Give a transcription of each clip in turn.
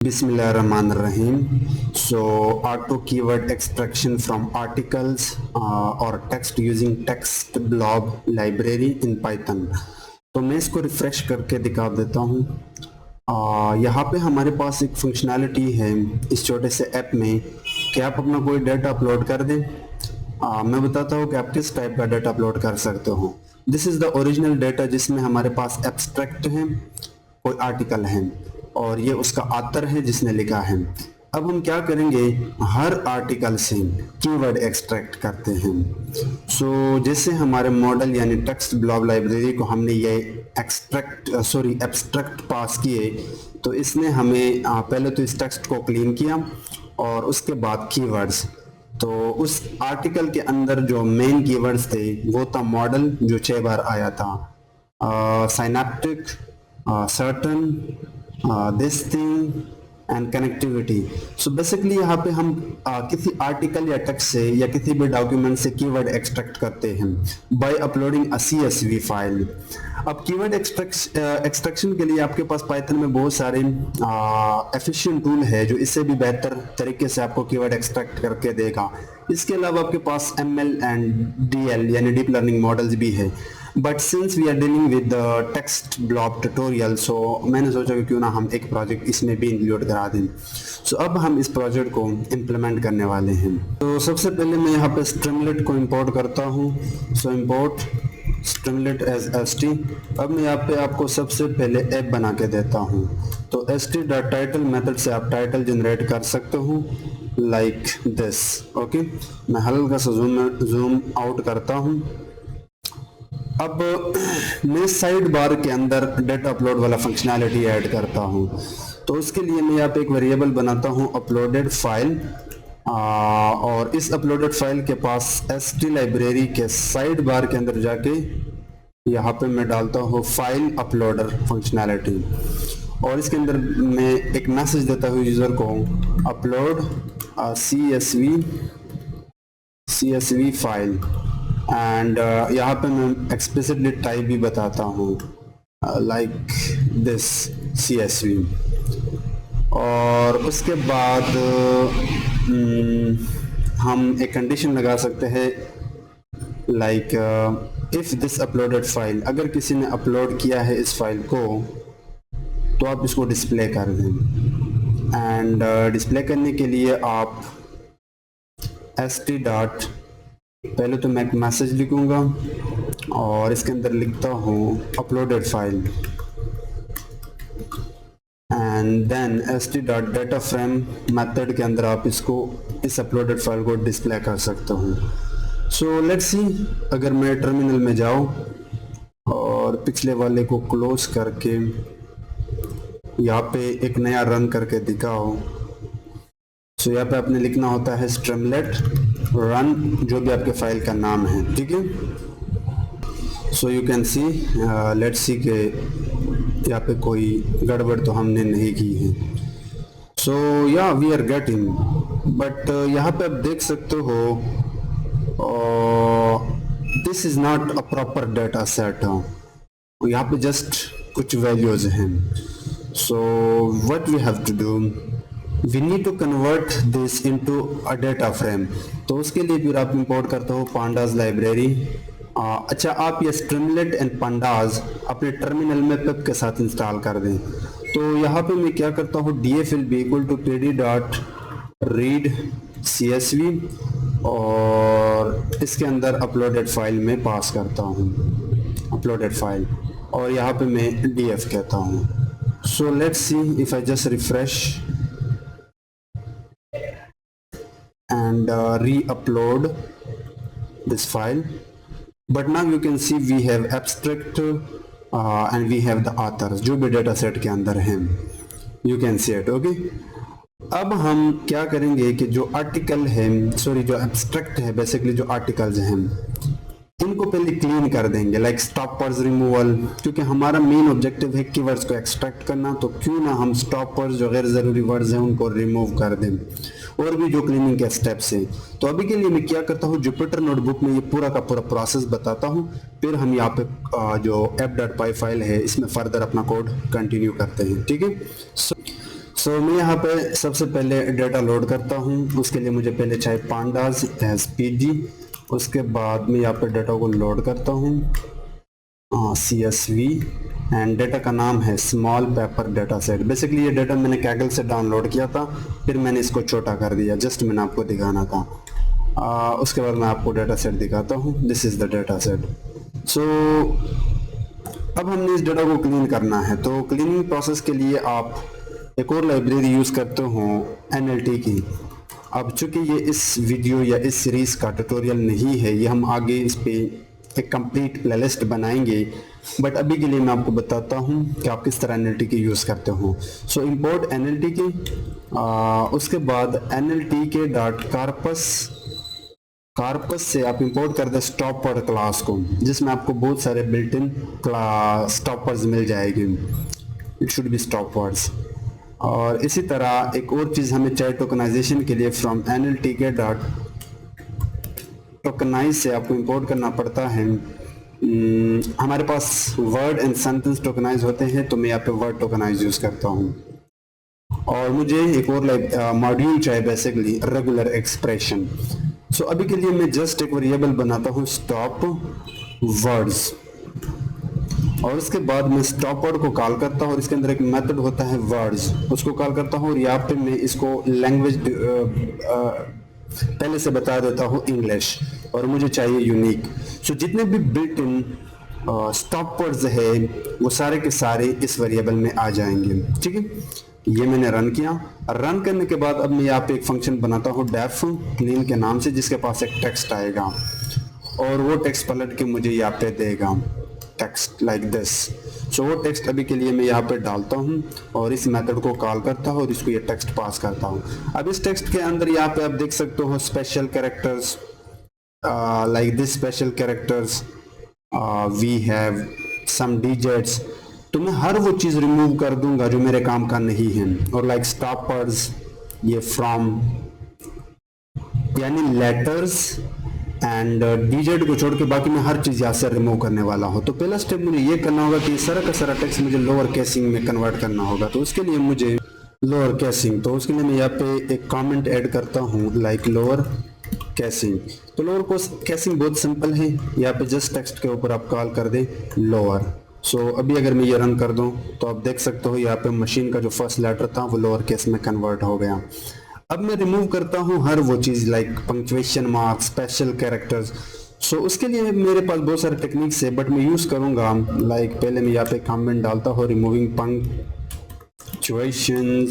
Bismillahirrahmanirrahim. So auto keyword extraction from articles or text using text blob library in Python. तो मैं इसको refresh करके दिखा देता हूँ। यहाँ पे हमारे पास एक फंक्शनैलिटी है इस छोटे से ऐप में कि आप अपना कोई डाटा अपलोड कर दें। मैं बताता हूँ कि आप किस टाइप का डाटा अपलोड कर सकते हो। This is the original data जिसमें हमारे पास एब्स्ट्रैक्ट है, कोई आर्टिकल है और ये उसका ऑथर है जिसने लिखा है। अब हम क्या करेंगे, हर आर्टिकल से कीवर्ड एक्सट्रैक्ट करते हैं। जैसे हमारे मॉडल यानी टेक्स्ट ब्लॉब लाइब्रेरी को हमने ये एब्स्ट्रैक्ट पास किए, तो इसने हमें पहले तो इस टेक्स्ट को क्लीन किया और उसके बाद कीवर्ड्स। तो उस आर्टिकल के अंदर जो मेन कीवर्ड्स थे वो था मॉडल जो 6 बार आया था, synaptic, certain, this thing and connectivity. So basically यहाँ पे हम किसी आर्टिकल या टेक्स्ट से या किसी भी डॉक्यूमेंट से कीवर्ड एक्सट्रैक्ट करते हैं by uploading a CSV file. अब कीवर्ड एक्सट्रैक्शन के लिए आपके पास पाइथन में बहुत सारे एफिशिएंट टूल है जो इससे भी बेहतर तरीके से आपको कीवर्ड एक्सट्रैक्ट करके देगा। इसके अलावा आपके पास ML एंड DL यानी डीप लर्निंग मॉडल्स भी है, but since we are dealing with text blob tutorial, so मैंने सोचा कि क्यों ना हम एक प्रोजेक्ट इसमें भी इंक्लूड करा दें। अब हम इस प्रोजेक्ट को इम्प्लीमेंट करने वाले हैं। तो सबसे पहले मैं यहाँ पे स्ट्रिमलेट को इंपोर्ट करता हूँ। Import Streamlit as st। अब मैं यहाँ पे आपको सबसे पहले ऐप बना के देता हूँ। तो st.title मेथड से आप टाइटल जनरेट कर सकते हो लाइक दिस। ओके, मैं हल्का सा जूम आउट करता हूँ। अब मैं साइड बार के अंदर डेटा अपलोड वाला फंक्शनैलिटी ऐड करता हूँ। तो उसके लिए मैं यहाँ पे एक वेरिएबल बनाता हूँ अपलोडेड फाइल, और इस अपलोडेड फाइल के पास st लाइब्रेरी के साइड बार के अंदर जाके यहाँ पे मैं डालता हूँ फाइल अपलोडर फंक्शनैलिटी, और इसके अंदर मैं एक मैसेज देता हूँ यूजर को अपलोड CSV फाइल, एंड यहाँ पे मैं एक्सप्लिसिटली टाइप भी बताता हूँ लाइक दिस CSV। और उसके बाद हम एक कंडीशन लगा सकते हैं like if this uploaded file, अगर किसी ने अपलोड किया है इस फाइल को तो आप इसको डिस्प्ले कर दें। एंड डिस्प्ले करने के लिए आप st डॉट, पहले तो मैं एक मैसेज लिखूंगा और इसके अंदर लिखता हूँ uploaded file, and then st.dataFrame method के अंदर आप इसको इस अपलोडेड फाइल को डिस्प्ले कर सकते हो। सो लेट्स सी, अगर मैं टर्मिनल में जाऊँ और पिछले वाले को क्लोज करके यहाँ पे एक नया रन करके दिखाओ। सो यहाँ पे आपने लिखना होता है स्ट्रिमलेट रन, जो भी आपके फाइल का नाम है, ठीक है। So you can see, let's see के यहाँ पे कोई गड़बड़ तो हमने नहीं की है। सो या वी आर गेटिंग, बट यहाँ पे आप देख सकते हो this is not a proper data set. यहाँ पे जस्ट कुछ वैल्यूज हैं। So what we have to do, we need to convert this into a data frame. तो उसके लिए फिर आप इंपोर्ट करते हो पांडाज लाइब्रेरी। अच्छा, आप ये स्ट्रिमलेट एंड पांडाज अपने टर्मिनल में पिप के साथ इंस्टॉल कर दें। तो यहाँ पे मैं क्या करता हूँ, df will be equal to pd dot read CSV, और इसके अंदर अपलोडेड फाइल में पास करता हूँ अपलोडेड फाइल, और यहाँ पे मैं df कहता हूँ। So let's see if I just refresh and re-upload this file, but now you can see we have abstract and we have the authors जो भी data set के अंदर हैं, you can see it। okay, अब हम क्या करेंगे कि जो आर्टिकल है, जो एब्स्ट्रैक्ट है, बेसिकली जो आर्टिकल्स हैं इनको पहले क्लीन कर देंगे लाइक स्टॉपर्स रिमूवल, क्योंकि हमारा मेन ऑब्जेक्टिव है कीवर्ड्स को एक्सट्रैक्ट करना। तो क्यों ना हम स्टॉपर्स जो गैर ज़रूरी वर्ड्स हैं उनको रिमूव कर दें, और भी जो क्लीनिंग के स्टेप्स हैं। तो अभी के लिए मैं क्या करता हूँ, जुपिटर नोटबुक में ये पूरा का पूरा प्रोसेस बताता हूँ, फिर हम यहाँ पे जो app.py फाइल है इसमें फर्दर अपना कोड कंटिन्यू करते हैं, ठीक है। सो मैं यहाँ पे सबसे पहले डेटा लोड करता हूँ। उसके लिए मुझे पहले चाहिए pandas as pg। उसके बाद मैं यहाँ पे डेटा को लोड करता हूँ CSV एंड डेटा का नाम है small paper data set. Basically ये डेटा मैंने कैगल से डाउनलोड किया था, फिर मैंने इसको छोटा कर दिया, जस्ट मैंने आपको दिखाना था। उसके बाद मैं आपको डेटा सेट दिखाता हूँ। This is the data set. So अब हमने इस डेटा को क्लीन करना है, तो क्लीनिंग प्रोसेस के लिए आप एक और लाइब्रेरी यूज करते हो NLT की। अब चूंकि ये इस वीडियो या इस सीरीज का ट्यूटोरियल नहीं है, ये हम आगे इस पे एक कंप्लीट प्लेलिस्ट बनाएंगे, बट अभी के लिए मैं आपको बताता हूँ कि आप किस तरह NLT की यूज़ करते हो। सो इंपोर्ट NLT की, उसके बाद NLT के डॉट कार्पस से आप इंपोर्ट कर दे स्टॉपर क्लास को, जिसमें आपको बहुत सारे बिल्ट इन क्लास स्टॉपर्स मिल जाएगी। It should be stoppers. और इसी तरह एक और चीज़ हमें चाहिए टोकनाइजेशन के लिए, फ्रॉम NLT के डॉट टोकनाइज से आपको इंपोर्ट करना पड़ता है। हमारे पास वर्ड एंड सेंटेंस टोकनाइज होते हैं, तो मैं यहाँ पे वर्ड टोकनाइज यूज करता हूँ। और मुझे एक और मॉड्यूल चाहिए, बेसिकली रेगुलर एक्सप्रेशन। सो अभी के लिए मैं जस्ट एक वेरिएबल बनाता हूँ स्टॉप वर्ड्स, और उसके बाद मैं स्टॉप वर्ड को कॉल करता हूँ, और इसके अंदर एक मेथड होता है वर्ड्स, उसको कॉल करता हूँ। और यहाँ पे मैं इसको लैंग्वेज पहले से बता देता हूँ इंग्लिश, और मुझे चाहिए यूनिक। सो जितने भी बिल्ट इन स्टॉप वर्ड्स है वो सारे के सारे इस वेरिएबल में आ जाएंगे। ठीक है, ये मैंने रन किया। रन करने के बाद अब मैं यहाँ पे एक फंक्शन बनाता हूँ डेफ क्लीन के नाम से, जिसके पास एक टेक्स्ट आएगा, और वो टेक्स्ट पलट के मुझे यहाँ पे देगा टेक्स्ट लाइक दिस। सो वो टेक्स्ट अभी के लिए मैं यहाँ पे डालता हूँ, और इस मेथड को कॉल करता हूँ, और इसको ये टेक्स्ट पास करता हूँ। अब इस टेक्स्ट के अंदर यहाँ पे आप देख सकते हो special characters like this special characters, we have some digits. तो मैं हर वो चीज़ रिमूव कर दूंगा जो मेरे काम का नहीं है। और लाइक स्टॉपर्स, ये फ्रॉम, यानी लेटर्स एंड डिजिट को छोड़ के बाकी मैं हर चीज़ यहाँ से रिमूव करने वाला हूँ। तो पहला स्टेप मुझे ये करना होगा कि सारा का सारा टेक्स्ट मुझे लोअर केसिंग में कन्वर्ट करना होगा। तो उसके लिए मुझे लोअर केसिंग, तो उसके लिए मैं यहाँ पे एक कमेंट ऐड करता हूँ लाइक लोअर केसिंग। तो लोअर केसिंग बहुत सिंपल है, यहाँ पे जस्ट टेक्स्ट के ऊपर आप कॉल कर दे लोअर। सो अभी अगर मैं ये रन कर दूं तो आप देख सकते हो यहाँ पे मशीन का जो फर्स्ट लेटर था वो लोअर केस में कन्वर्ट हो गया। अब मैं रिमूव करता हूँ हर वो चीज़ like punctuation marks, special characters. So उसके लिए मेरे पास बहुत सारे टेक्निक्स है, बट मैं यूज़ करूँगा लाइक पहले मैं यहाँ पे कमेंट डालता हूँ removing punctuation,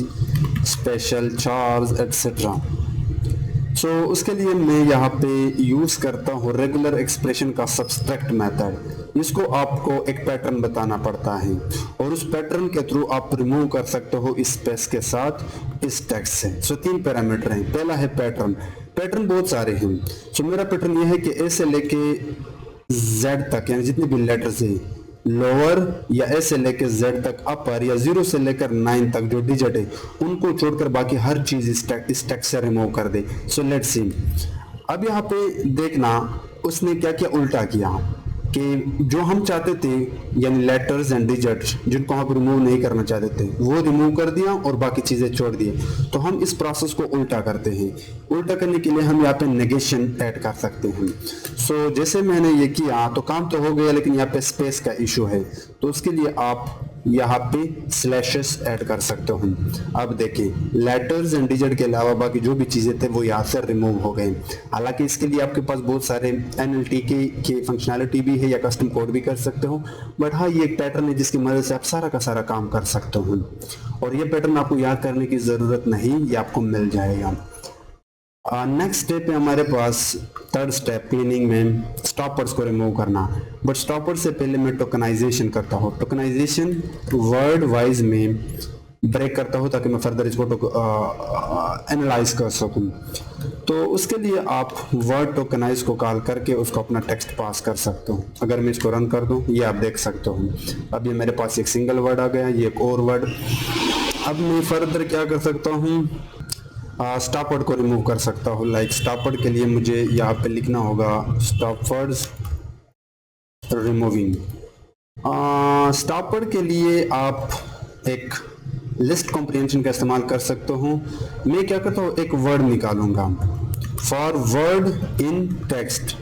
special chars etcetera. So उसके लिए मैं यहाँ पे यूज़ करता हूँ रेगुलर एक्सप्रेशन का सब्सट्रैक्ट मेथड। इसको आपको एक पैटर्न बताना पड़ता है, और उस पैटर्न के थ्रू आप रिमूव कर सकते हो इस स्पेस के साथ इस टेक्स्ट से। सो 3 पैरामीटर हैं। पहला है पैटर्न, पैटर्न बहुत सारे हैं। सो मेरा पैटर्न यह है कि ए से लेके जेड तक, यानी जितने भी लेटर्स हैं लोअर, या ए से लेकर जेड तक अपर, या 0 से लेकर 9 तक जो डिजिट है उनको छोड़कर बाकी हर चीज इस टेक्स्ट से रिमूव कर दे। So let's see. अब यहाँ पे देखना उसने क्या क्या उल्टा किया कि जो हम चाहते थे यानी लेटर्स एंड डिजिट्स जिनको हम रिमूव नहीं करना चाहते थे वो रिमूव कर दिया और बाकी चीजें छोड़ दिए। तो हम इस प्रोसेस को उल्टा करते हैं। उल्टा करने के लिए हम यहाँ पे नेगेशन ऐड कर सकते हैं। सो जैसे मैंने ये किया तो काम तो हो गया, लेकिन यहाँ पे स्पेस का इशू है, तो उसके लिए आप यहाँ पे स्लैशेस ऐड कर सकते हो। अब देखिए लेटर्स एंड डिजिट के अलावा बाकी जो भी चीजें थे वो यहाँ से रिमूव हो गए। हालांकि इसके लिए आपके पास बहुत सारे NLT की फंक्शनैलिटी भी है या कस्टम कोड भी कर सकते हो, बट हाँ ये एक पैटर्न है जिसकी मदद से आप सारा का सारा काम कर सकते हो, और ये पैटर्न आपको याद करने की जरूरत नहीं, ये आपको मिल जाएगा। नेक्स्ट स्टेप है हमारे पास थर्ड स्टेप क्लीनिंग में स्टॉपर्स को रिमूव करना। बट स्टॉपर से पहले मैं टोकनाइजेशन करता हूँ। टोकनाइजेशन वर्ड वाइज में ब्रेक करता हूँ ताकि मैं फर्दर इसको एनालाइज कर सकूँ। तो उसके लिए आप वर्ड टोकनाइज को कॉल करके उसको अपना टेक्स्ट पास कर सकते हो। अगर मैं इसको रन कर दूँ ये आप देख सकते हो, अब ये मेरे पास एक सिंगल वर्ड आ गया, ये एक और वर्ड। अब मैं फर्दर क्या कर सकता हूँ, स्टॉप वर्ड को रिमूव कर सकता हूँ। लाइक स्टॉप वर्ड के लिए मुझे यहाँ पे लिखना होगा stop words removing. Stop word के लिए आप एक लिस्ट कॉम्प्रिहेंशन का इस्तेमाल कर सकता हूँ। मैं क्या करता हूँ, एक वर्ड निकालूंगा, फॉर वर्ड इन टेक्स्ट।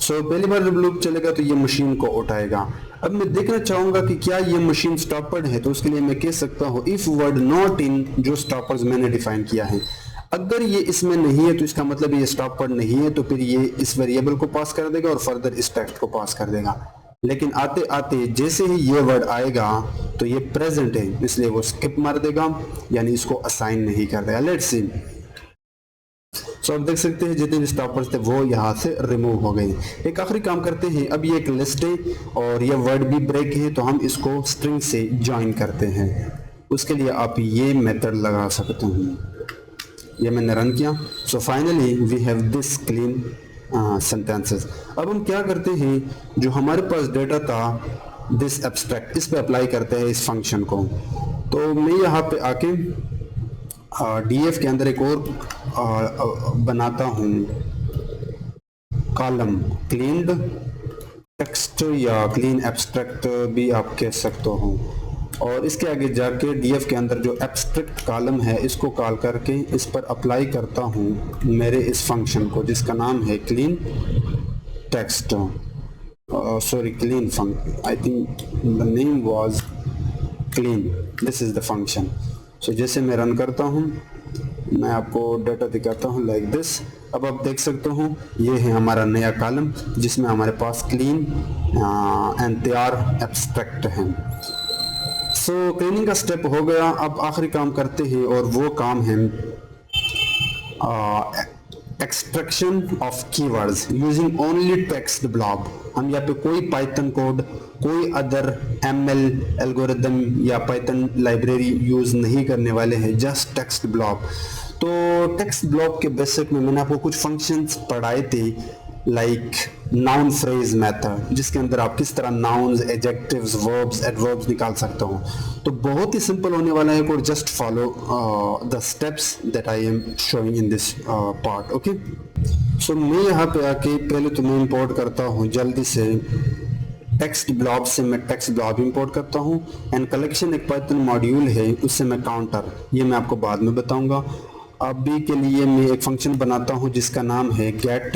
सो पहली बार जब लूप चलेगा तो ये मशीन को उठाएगा। अब मैं देखना चाहूंगा कि क्या ये मशीन स्टॉपर्ड है, तो उसके लिए मैं कह सकता हूँ इफ वर्ड नॉट इन, जो स्टॉपर्स मैंने डिफाइन किया है, अगर ये इसमें नहीं है तो इसका मतलब ये स्टॉपर्ड नहीं है, तो फिर ये इस वेरिएबल को पास कर देगा और फर्दर इस टेक्स्ट को पास कर देगा। लेकिन आते आते जैसे ही ये वर्ड आएगा तो ये प्रेजेंट है, इसलिए वो स्किप मार देगा, यानी इसको असाइन नहीं कर देगा। Let's see. सो आप देख सकते हैं जितने भी स्टॉपर्स थे वो यहाँ से रिमूव हो गए। एक आखिरी काम करते हैं, अब ये एक लिस्ट है और ये वर्ड भी ब्रेक है, तो हम इसको स्ट्रिंग से ज्वाइन करते हैं। उसके लिए आप ये मेथड लगा सकते हैं। ये मैंने रन किया। So finally we have this clean sentences. अब हम क्या करते हैं, जो हमारे पास डेटा था दिस एब्स्ट्रैक्ट, इस पे अप्लाई करते हैं इस फंक्शन को। तो मैं यहाँ पे आके डीएफ के अंदर एक और बनाता हूँ कॉलम, क्लीन्ड टेक्स्ट या क्लीन एब्स्ट्रैक्ट भी आप कह सकते हो, और इसके आगे जाके डीएफ के अंदर जो एब्स्ट्रैक्ट कॉलम है इसको कॉल करके इस पर अप्लाई करता हूँ मेरे इस फंक्शन को जिसका नाम है clean text, sorry clean function, I think the name was clean, this is the function. So जैसे मैं रन करता हूँ मैं आपको डाटा दिखाता हूँ लाइक दिस। अब आप देख सकते हो ये है हमारा नया कॉलम जिसमें हमारे पास क्लीन एंड तैयार एब्स्ट्रैक्ट हैं। सो क्लीनिंग का स्टेप हो गया। अब आखिरी काम करते हैं और वो काम है extraction of keywords using only text block. हम यहाँ पे कोई पाइथन कोड, कोई अदर एमएल एल्गोरिदम या पाइथन लाइब्रेरी यूज नहीं करने वाले हैं, जस्ट टेक्स्ट ब्लॉक। तो टेक्स्ट ब्लॉक के बेसिक में मैंने आपको कुछ फंक्शंस पढ़ाए थे लाइक नाउन फ्रेज मेथड, जिसके अंदर आप किस तरह नाउन्स, एडजेक्टिव्स, वर्ब्स, एडवर्ब्स निकाल सकते हो। तो बहुत ही सिंपल होने वाला है, code just follow the steps that I am showing in this part. Okay, so मैं यहाँ पे आके पहले तो मैं इंपोर्ट करता हूँ जल्दी से टेक्स्ट ब्लॉक से, मैं टेक्स्ट ब्लॉक इंपोर्ट करता हूँ एंड कलेक्शन एक पाइथन मॉड्यूल है उससे मैं काउंटर, ये मैं आपको बाद में बताऊंगा। अभी के लिए मैं एक फंक्शन बनाता हूँ जिसका नाम है गेट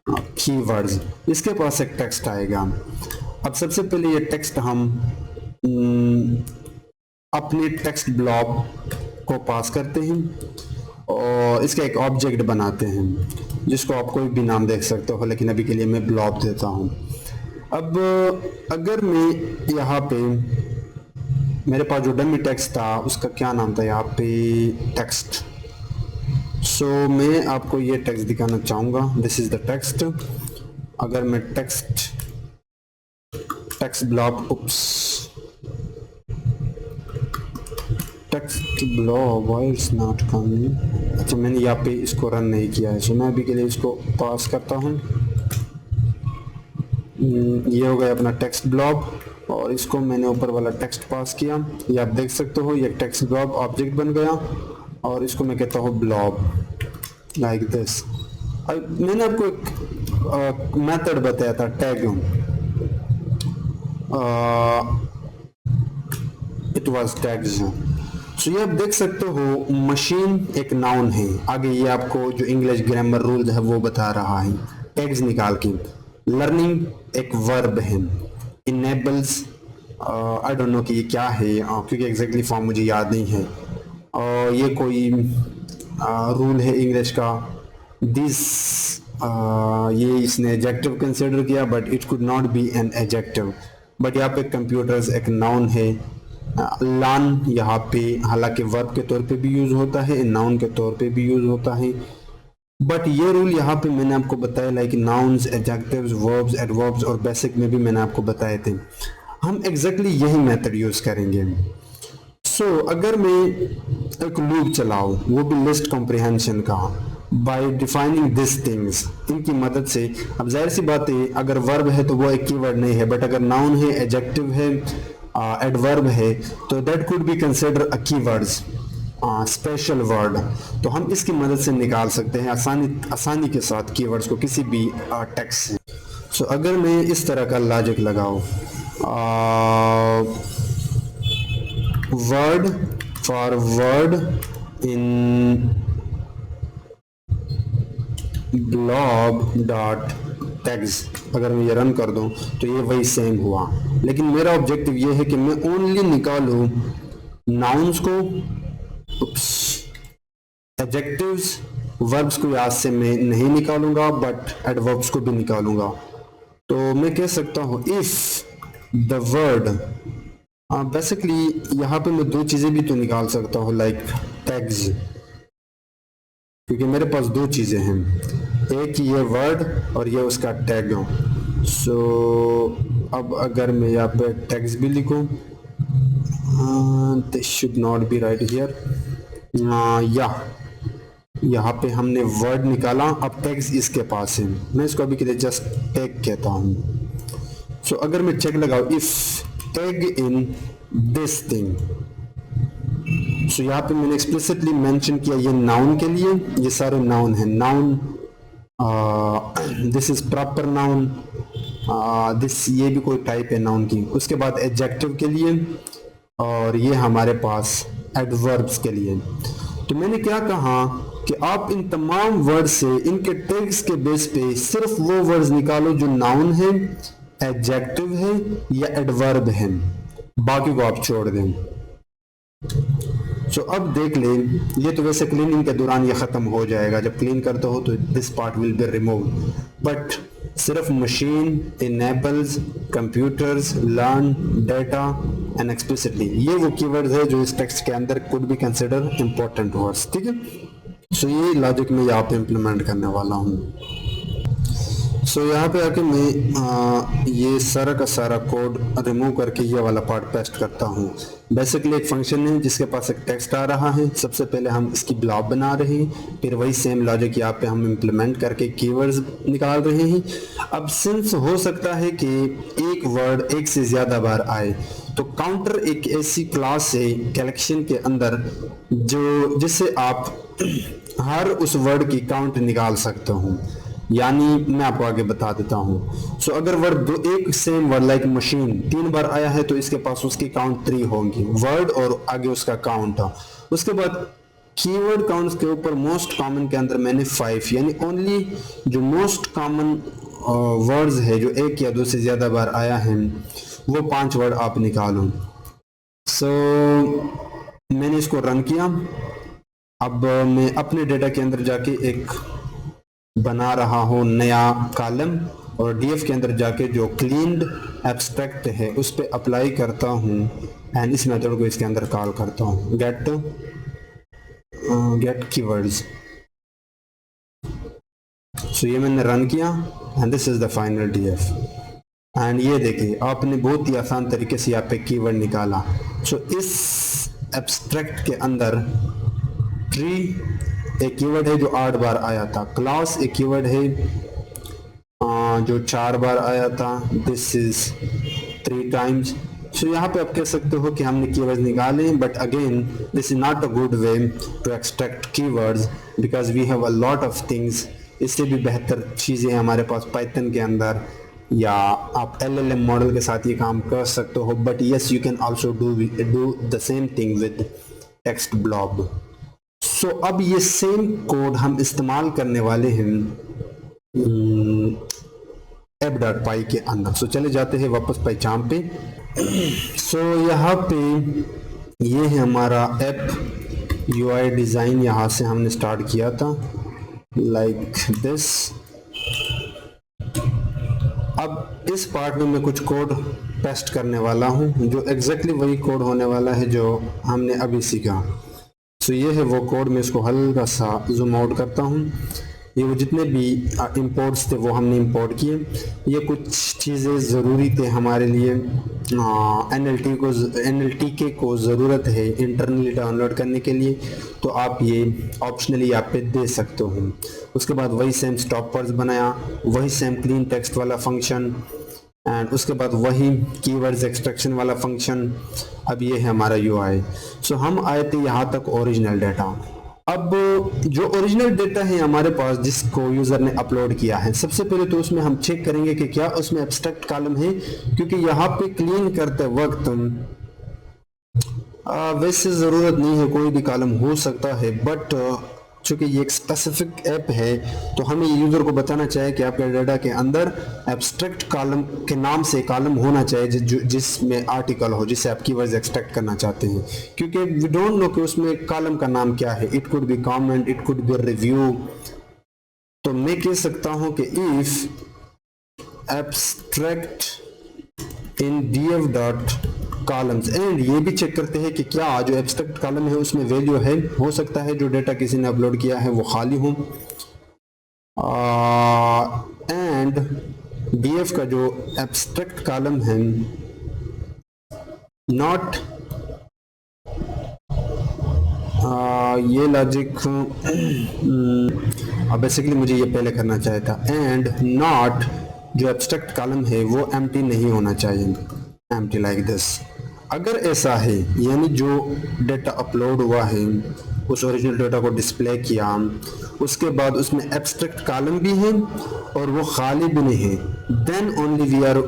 कीवर्ड्स। इसके पास एक टेक्स्ट आएगा। अब सबसे पहले ये टेक्स्ट हम अपने टेक्स्ट ब्लॉक को पास करते हैं और इसका एक ऑब्जेक्ट बनाते हैं जिसको आप कोई भी नाम देख सकते हो, लेकिन अभी के लिए मैं ब्लॉक देता हूँ। अब अगर मैं यहाँ पे मेरे पास जो डमी टेक्स्ट था उसका क्या नाम था यहाँ पे टेक्स्ट, सो मैं आपको ये टेक्स्ट दिखाना चाहूँगा, दिस इज द टेक्स्ट। अगर मैं text block text block why it's not coming, अच्छा मैंने यहाँ पे इसको रन नहीं किया है, सो मैं अभी के लिए इसको पास करता हूँ। ये हो गया अपना टेक्स्ट ब्लॉक और इसको मैंने ऊपर वाला टेक्स्ट पास किया। ये आप देख सकते हो ये टेक्स्ट ब्लॉक ऑब्जेक्ट बन गया और इसको मैं कहता हूँ ब्लॉब लाइक दिस। मैंने आपको एक मेथड बताया था टैग, इट वाज टैग्स। सो ये आप देख सकते हो मशीन एक नाउन है, आगे ये आपको जो इंग्लिश ग्रामर रूल है वो बता रहा है टैग्स निकाल के। लर्निंग एक वर्ब है, इनेबल्स आई डोंट नो कि ये क्या है क्योंकि एग्जैक्टली फॉर्म मुझे याद नहीं है, और ये कोई रूल है इंग्लिश का। दिस ये इसने एडजेक्टिव कंसिडर किया but it could not be an adjective, but यहाँ पे कंप्यूटर्स एक नाउन है। लर्न यहाँ पे हालांकि वर्ब के तौर पे भी यूज होता है, नाउन के तौर पे भी यूज होता है, बट ये रूल यहाँ पे मैंने आपको बताया like nouns, adjectives, verbs, adverbs और बेसिक में भी मैंने आपको बताए थे। हम एग्जैक्टली यही मेथड यूज करेंगे। सो अगर मैं एक लूप चलाऊं वो भी लिस्ट कॉम्प्रिहेंशन का बाय डिफाइनिंग दिस थिंग्स, इनकी मदद से, अब जाहिर सी बात है अगर वर्ब है तो वो एक कीवर्ड नहीं है, बट अगर नाउन है, एडजेक्टिव है, एडवर्ब है तो that could be consider a keywords, special word. तो हम इसकी मदद से निकाल सकते हैं आसानी के साथ कीवर्ड्स को किसी भी टेक्स्ट से। सो अगर मैं इस तरह का लॉजिक लगाऊं word forward in blob dot tags, अगर मैं ये रन कर दूं तो ये वही सेम हुआ, लेकिन मेरा ऑब्जेक्टिव ये है कि मैं ओनली निकालूं नाउन्स को, एडजेक्टिव्स, वर्ब्स को आज से मैं नहीं निकालूंगा, बट एडवर्ब्स को भी निकालूंगा। तो मैं कह सकता हूं इफ द वर्ड, बेसिकली यहाँ पे मैं दो चीजें भी तो निकाल सकता हूँ, लाइक टैग्स, क्योंकि मेरे पास दो चीजें हैं, एक ये वर्ड और ये उसका टैग। सो अब अगर मैं यहाँ पे टैग्स भी लिखूं, this should not be right here, या यहाँ पे हमने वर्ड निकाला, अब टैग्स इसके पास है, मैं इसको अभी के लिए जस्ट टैग कहता हूँ। सो अगर मैं चेक लगाऊं if tag in this thing, so यहाँ पे मैंने एक्सप्लिसिटली मेंशन किया ये नाउन के लिए, ये सारे नाउन हैं, noun, this is proper noun, this ये भी कोई टाइप है नाउन की, उसके बाद एडजेक्टिव के लिए, और ये हमारे पास एडवर्ब्स के लिए। तो मैंने क्या कहा कि आप इन तमाम वर्ड से इनके टैग्स के बेस पे सिर्फ वो वर्ड्स निकालो जो नाउन है, एडजेक्टिव है या एडवर्ब है, बाकी को आप छोड़ दें। सो अब देख लें, ये तो वैसे क्लीनिंग के दौरान ये खत्म हो जाएगा, जब क्लीन करते हो तो this part will be remove, but सिर्फ machine, enables, computers, learn, data and explicitly, ये वो कीवर्ड्स है जो इस टेक्स्ट के अंदर could be consider important words, ठीक है। सो ये लॉजिक मैं यहाँ पे इम्प्लीमेंट करने वाला हूँ। सो यहाँ पे आके मैं ये सारा का सारा कोड रिमूव करके ये वाला पार्ट पेस्ट करता हूँ। बेसिकली एक फंक्शन है जिसके पास एक टेक्स्ट आ रहा है, सबसे पहले हम इसकी ब्लॉक बना रहे हैं, फिर वही सेम लॉजिक यहाँ पे हम इम्प्लीमेंट करके कीवर्ड्स निकाल रहे हैं। अब सिंस हो सकता है कि एक वर्ड एक से ज़्यादा बार आए, तो काउंटर एक ऐसी क्लास है कलेक्शन के अंदर जो जिससे आप हर उस वर्ड की काउंट निकाल सकते हो, यानी मैं आपको आगे बता देता हूँ। सो अगर वर्ड दो, एक सेम वर्ड लाइक मशीन 3 बार आया है तो इसके पास उसकी काउंट 3 होंगी, वर्ड और आगे उसका काउंट। उसके बाद कीवर्ड काउंट्स के ऊपर मोस्ट कॉमन के अंदर मैंने 5, यानी ओनली जो मोस्ट कॉमन वर्ड्स है जो एक या दो से ज्यादा बार आया है वो 5 वर्ड आप निकालो। सो मैंने इसको रन किया। अब मैं अपने डेटा के अंदर जाके एक बना रहा हूँ नया कॉलम, और डीएफ के अंदर जाके जो क्लीन्ड एब्स्ट्रैक्ट है उस पर अप्लाई करता हूँ एंड इस मेथड को इसके अंदर कॉल करता हूँ, गेट कीवर्ड्स। सो ये मैंने रन किया and this is the final DF, and ये देखिए आपने बहुत ही आसान तरीके से यहाँ पे कीवर्ड निकाला। सो इस एब्स्ट्रैक्ट के अंदर ट्री एक कीवर्ड है जो 8 बार आया था, क्लास एक कीवर्ड है जो 4 बार आया था, दिस इज 3 टाइम्स। सो यहाँ पे आप कह सकते हो कि हमने कीवर्ड्स निकाले, but again this is not a good way to extract keywords because we have a lot of things. इससे भी बेहतर चीज़ें हमारे पास पाइथन के अंदर, या आप LLM मॉडल के साथ ये काम कर सकते हो, but yes you can also do the same thing with text blob. So अब ये सेम कोड हम इस्तेमाल करने वाले हैं app.py के अंदर। सो चले जाते हैं वापस PyCharm पे। सो यहाँ पे ये है हमारा ऐप UI डिज़ाइन, यहाँ से हमने स्टार्ट किया था लाइक दिस। अब इस पार्ट में मैं कुछ कोड पेस्ट करने वाला हूँ जो एग्जैक्टली वही कोड होने वाला है जो हमने अभी सीखा। सो ये है वो कोड, मैं इसको हल्का सा जूम आउट करता हूँ। ये वो जितने भी इंपोर्ट्स थे वो हमने इंपोर्ट किए। ये कुछ चीज़ें ज़रूरी थे हमारे लिए, NLTK को ज़रूरत है इंटरनली डाउनलोड करने के लिए, तो आप ये ऑप्शनली यहाँ पे दे सकते हो। उसके बाद वही सेम स्टॉपर्स बनाया, वही सेम क्लीन टेक्स्ट वाला फंक्शन, एंड उसके बाद वही कीवर्ड्स एक्सट्रैक्शन वाला फंक्शन। अब ये है हमारा UI। सो हम आए थे यहाँ तक ओरिजिनल डेटा। अब जो ओरिजिनल डेटा है हमारे पास जिसको यूज़र ने अपलोड किया है, सबसे पहले तो उसमें हम चेक करेंगे कि क्या उसमें एब्स्ट्रैक्ट कॉलम है, क्योंकि यहाँ पे क्लीन करते वक्त वैसे ज़रूरत नहीं है, कोई भी कॉलम हो सकता है, बट चूँकि ये एक स्पेसिफिक ऐप है तो हमें यूज़र को बताना चाहिए कि आपके डाटा के अंदर एब्स्ट्रैक्ट कॉलम के नाम से कॉलम होना चाहिए जिसमें आर्टिकल हो, जिसे आप कीवर्ड्स एक्सट्रैक्ट करना चाहते हैं, क्योंकि वी डोंट नो कि उसमें कॉलम का नाम क्या है। It could be comment, it could be review. तो मैं कह सकता हूं कि if abstract in df dot columns, and ये भी चेक करते हैं कि क्या जो एब्स्ट्रैक्ट कॉलम है उसमें वैल्यू है। हो सकता है जो डेटा किसी ने अपलोड किया है वो खाली हो, एंड df का जो एब्स्ट्रैक्ट कॉलम है नॉट, ये लॉजिक बेसिकली मुझे ये पहले करना चाहिए था, एंड नॉट जो एब्स्ट्रैक्ट कॉलम है वो एम्प्टी नहीं होना चाहिए, एम्प्टी लाइक दिस। अगर ऐसा है, यानी जो डेटा अपलोड हुआ है उस ओरिजिनल डेटा को डिस्प्ले किया, उसके बाद उसमें एब्स्ट्रैक्ट कॉलम भी है और वो खाली भी नहीं है, then only we are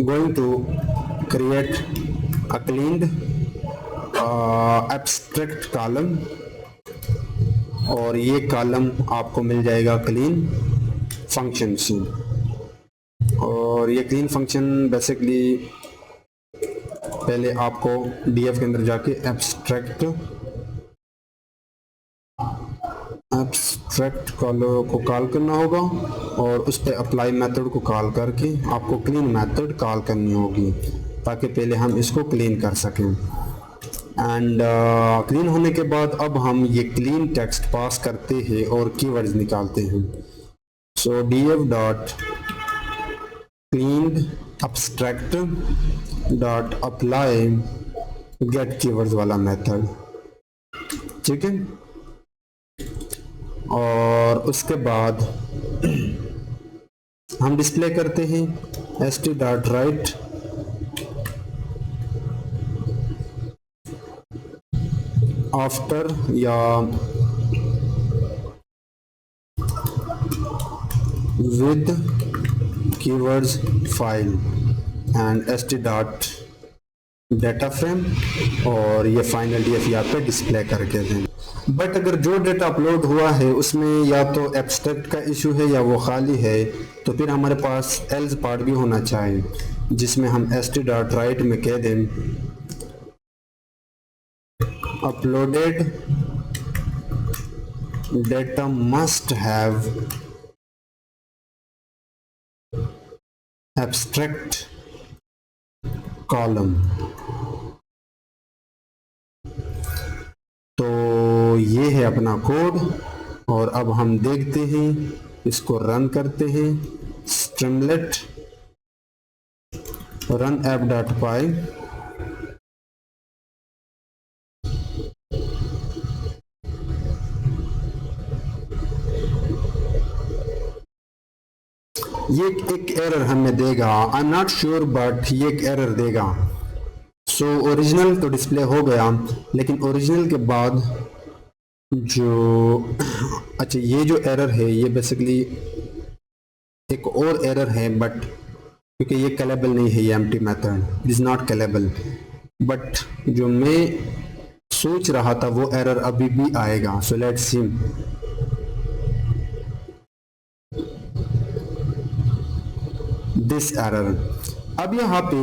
going to create a cleaned abstract column, और ये कॉलम आपको मिल जाएगा क्लीन फंक्शन से। और ये क्लीन फंक्शन बेसिकली पहले आपको df के अंदर जाके एब्स्ट्रैक्ट कॉलम को कॉल करना होगा और उस पर अप्लाई मेथड को कॉल करके आपको क्लीन मेथड कॉल करनी होगी, ताकि पहले हम इसको क्लीन कर सकें। एंड क्लीन होने के बाद अब हम ये क्लीन टेक्स्ट पास करते हैं और कीवर्ड्स निकालते हैं। So df dot clean abstract dot apply get keywords वाला मेथड, ठीक है। और उसके बाद हम डिस्प्ले करते हैं st डॉट राइट आफ्टर या with keywords file and st dot data frame, और ये फाइनल df यहाँ पे डिस्प्ले करके दें। बट अगर जो डेटा अपलोड हुआ है उसमें या तो एब्स्ट्रैक्ट का इशू है या वो खाली है, तो फिर हमारे पास एल्स पार्ट भी होना चाहिए, जिसमें हम st डॉट राइट में कह दें uploaded data must have abstract column. तो ये है अपना कोड, और अब हम देखते हैं, इसको रन करते हैं। स्ट्रीमलेट रन ऐप डॉट पाई, ये एक एरर हमें देगा, I am not sure but ये एक एरर देगा। सो ओरिजिनल तो डिस्प्ले हो गया, लेकिन ओरिजिनल के बाद जो अच्छा ये जो एरर है ये बेसिकली एक और एरर है, बट क्योंकि ये कलेबल नहीं है, ये empty method it is not callable, but जो मैं सोच रहा था वो एरर अभी भी आएगा। So let's see, this error. अब यहाँ पे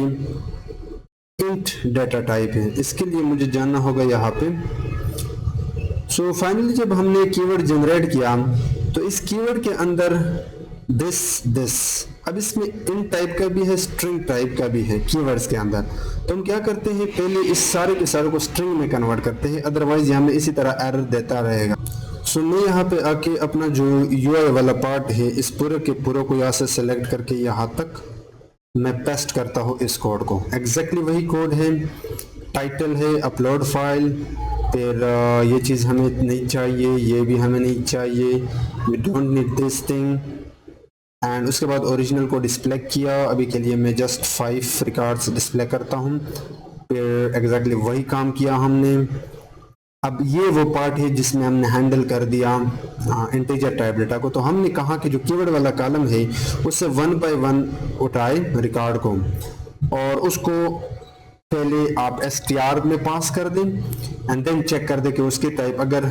इंट डेटा टाइप है, इसके लिए मुझे जानना होगा यहाँ पे। सो फाइनली जब हमने कीवर्ड जनरेट किया तो इस कीवर्ड के अंदर दिस अब इसमें इंट टाइप का भी है, स्ट्रिंग टाइप का भी है कीवर्ड्स के अंदर। तो हम क्या करते हैं, पहले इस सारे के सारे को स्ट्रिंग में कन्वर्ट करते हैं, अदरवाइज यहाँ में इसी तरह एरर देता रहेगा। सो मैं यहाँ पे आके अपना जो यूआई वाला पार्ट है इस पूरे के पूरे को यहाँ से सेलेक्ट करके यहाँ तक मैं पेस्ट करता हूँ इस कोड को। एग्जैक्टली वही कोड है, टाइटल है अपलोड फाइल, फिर ये चीज़ हमें नहीं चाहिए, ये भी हमें नहीं चाहिए, we don't need this thing, and उसके बाद ओरिजिनल को डिस्प्ले किया। अभी के लिए मैं जस्ट 5 रिकॉर्ड्स डिस्प्ले करता हूँ, फिर एग्जैक्टली वही काम किया हमने। अब ये वो पार्ट है जिसमें हमने हैंडल कर दिया इंटीजर टाइप डेटा को। तो हमने कहा कि जो कीवर्ड वाला कॉलम है उससे 1 बाय 1 उठाए रिकॉर्ड को और उसको पहले आप str में पास कर दें एंड देन चेक कर दें कि उसकी टाइप अगर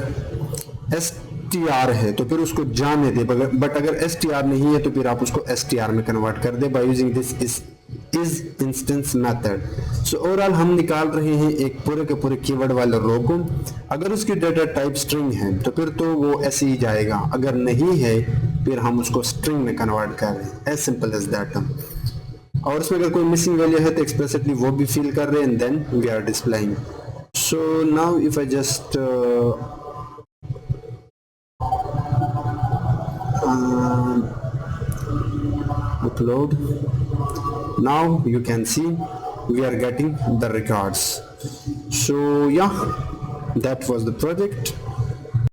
str है तो फिर उसको जाने दे, बट अगर str नहीं है तो फिर आप उसको str में कन्वर्ट कर दे by using this is instance method. So overall हम निकाल रहे हैं एक पूरे के पूरे कीवर्ड वाले रो को। अगर उसकी डेटा टाइप स्ट्रिंग है तो फिर तो वो ऐसे ही जाएगा, अगर नहीं है फिर हम उसको स्ट्रिंग में कन्वर्ट कर रहे हैं, एज सिंपल एज दैट। और उसमें अगर कोई मिसिंग वैल्यू है तो एक्सप्लिसिटली वो भी फिल कर रहे हैं and then we are displaying. So now if I just upload, now you can see we are getting the records. So yeah, that was the project.